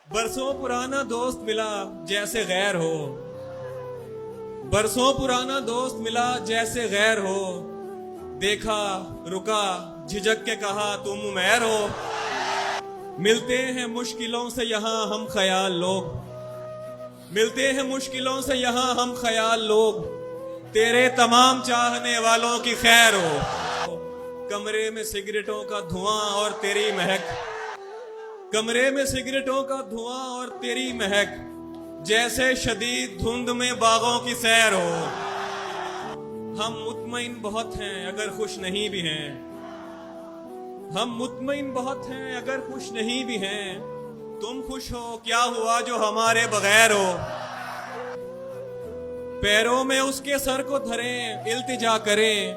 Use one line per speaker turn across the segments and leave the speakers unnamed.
برسوں پرانا دوست ملا جیسے غیر ہو، برسوں پرانا دوست ملا جیسے غیر ہو، دیکھا رکا جھجک کے کہا تم عمیر ہو، ملتے ہیں مشکلوں سے یہاں ہم خیال لوگ، ملتے ہیں مشکلوں سے یہاں ہم خیال لوگ، تیرے تمام چاہنے والوں کی خیر ہو، کمرے میں سگریٹوں کا دھواں اور تیری مہک، کمرے میں سگریٹوں کا دھواں اور تیری مہک، جیسے شدید دھند میں باغوں کی سیر ہو، ہم مطمئن بہت ہیں اگر خوش نہیں بھی ہیں، ہم مطمئن بہت ہیں اگر خوش نہیں بھی ہیں، تم خوش ہو کیا ہوا جو ہمارے بغیر ہو، پیروں میں اس کے سر کو دھریں التجا کریں،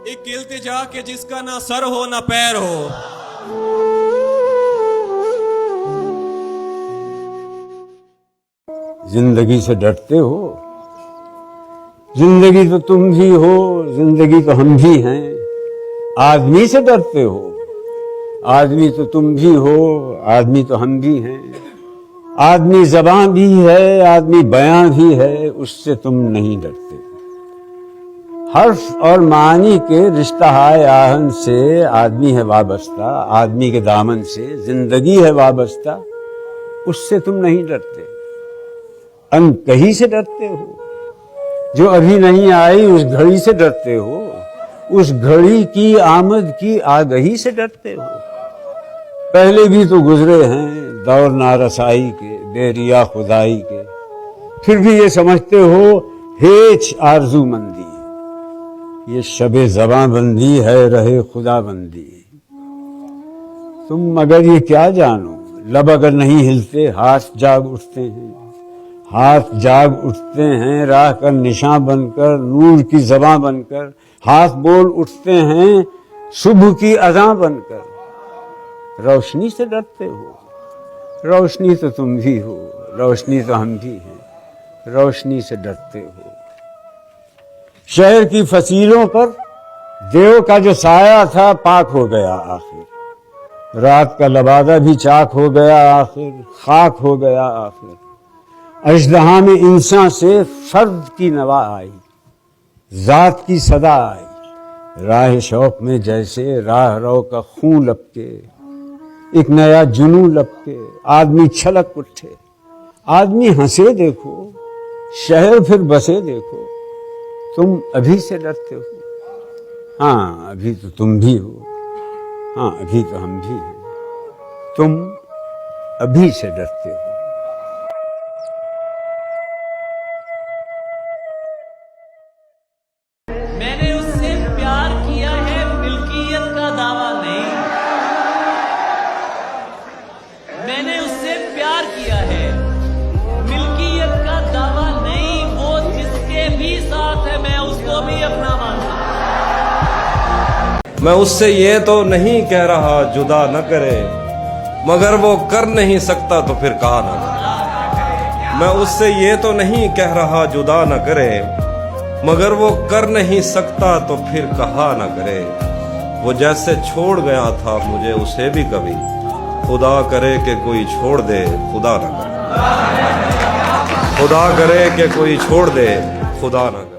ایک التجا کے جس کا نہ سر ہو نہ پیر ہو،
زندگی سے ڈرتے ہو؟ زندگی تو تم بھی ہو، زندگی تو ہم بھی ہیں۔ آدمی سے ڈرتے ہو؟ آدمی تو تم بھی ہو، آدمی تو ہم بھی ہیں۔ آدمی زبان بھی ہے، آدمی بیان بھی ہے، اس سے تم نہیں ڈرتے۔ حرف اور معنی کے رشتہ ہائے آہن سے آدمی ہے وابستہ، آدمی کے دامن سے زندگی ہے وابستہ، اس سے تم نہیں ڈرتے۔ ان کہیں سے ڈرتے ہو؟ جو ابھی نہیں آئی اس گھڑی سے ڈرتے ہو؟ اس گھڑی کی آمد کی آگہی سے ڈرتے ہو؟ پہلے بھی تو گزرے ہیں دور نارسائی کے، بے ریا خدائی کے، پھر بھی یہ سمجھتے ہو ہیچ آرزو مندی، یہ شب زباں بندی ہے رہے خدا بندی۔ تم مگر یہ کیا جانو، لب اگر نہیں ہلتے ہاتھ جاگ اٹھتے ہیں، ہاتھ جاگ اٹھتے ہیں راہ کا نشاں بن کر، نور کی زباں بن کر، ہاتھ بول اٹھتے ہیں صبح کی اذاں بن کر۔ روشنی سے ڈرتے ہو؟ روشنی تو تم بھی ہو، روشنی تو ہم بھی ہیں، روشنی سے ڈرتے ہو۔ شہر کی فصیلوں پر دیو کا جو سایہ تھا پاک ہو گیا آخر، رات کا لبادہ بھی چاک ہو گیا آخر، خاک ہو گیا آخر۔ اژدہا میں انسان سے فرد کی نوا آئی، ذات کی صدا آئی، راہ شوق میں جیسے راہ رو کا خون لپکے، ایک نیا جنون لپکے، آدمی چھلک اٹھے، آدمی ہنسے دیکھو، شہر پھر بسے دیکھو۔ تم ابھی سے ڈرتے ہو؟ ہاں ابھی تو تم بھی ہو، ہاں ابھی تو ہم بھی ہیں، تم ابھی سے ڈرتے ہو۔
میں نے اس سے پیار کیا ہے، ملکیت کا دعویٰ نہیں۔ میں نے اس سے پیار کیا ہے، ملکیت کا دعویٰ نہیں۔ وہ جس کے بھی ساتھ ہے میں اس کو بھی اپنا مانتا ہوں۔
میں اس سے یہ تو نہیں کہہ رہا جدا نہ کرے، مگر وہ کر نہیں سکتا تو پھر کہا نہ کرے۔ میں اس سے یہ تو نہیں کہہ رہا جدا نہ کرے، مگر وہ کر نہیں سکتا تو پھر کہا نہ کرے۔ وہ جیسے چھوڑ گیا تھا مجھے اسے بھی کبھی، خدا کرے کہ کوئی چھوڑ دے خدا نہ کرے، خدا کرے کہ کوئی چھوڑ دے خدا نہ کرے۔